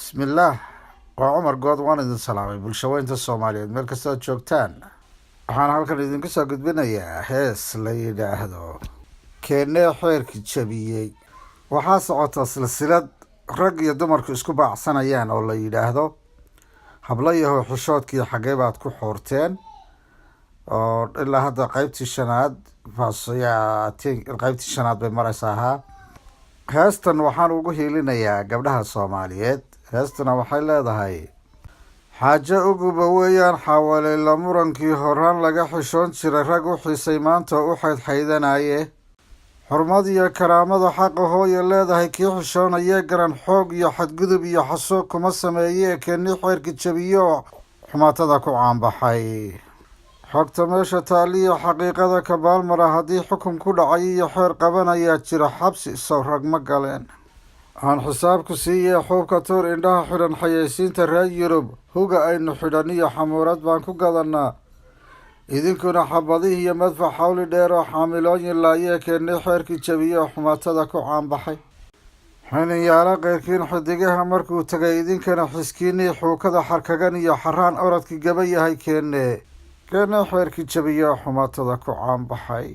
bismillaah waa cumar good waan idin salaamay bulshaweynta soomaaliyeed meel kasta aad joogtaan. waxaan halkan idinku soo gudbinayaa hees la yidhaahdo keenee xeerkii jabiyey. waxaa socota silsilad rag iyo dumarku isku baacsanayaan oo la yidhaahdo habla yahow xishoodkii xagee baad ku xoorteen, oo ilaa hadda qaybtii shanaad bay maraysaa. heestan waxaan ugu hiilinayaa gabdhaha soomaaliyeed. heestana waxay leedahay xaajo uguba weeyaan xawaleyla murankii horaan laga xishoon jiray rag u xiisay maanta u xaydxaydanaye. xurmad iyo karaamada xaqa hooya leedahay kii xishoonayee garan xoog iyo xadgudub iyo xasuuq kuma sameeyee keenii xeerka jabiyo xumaatada ku caanbaxay. xogta meesha taaliyo xaqiiqada kabaalmara haddii xukun ku dhacay iyo xeer qabanayaa jira xabsi sow rag ma galeen. aan xisaabku siiyee xuubka tuur indhaha xidhan xayeysiinta reer yurub huga aynu xidhan iyo xamuurad baan ku gadanaa. idinkuna xabadihii iyo madfac xawli dheer oo xaamilooyin laayee keenii xeerkii jabiyo xumaatada ku caanbaxay. xiniyaala qeyrkiin xidigaha markuu tagay idinkana xiskiinii xuukada xarkagan iyo xaraan orodkii gaba yahay keenee xeerkii jabiyo xumaatada ku caanbaxay.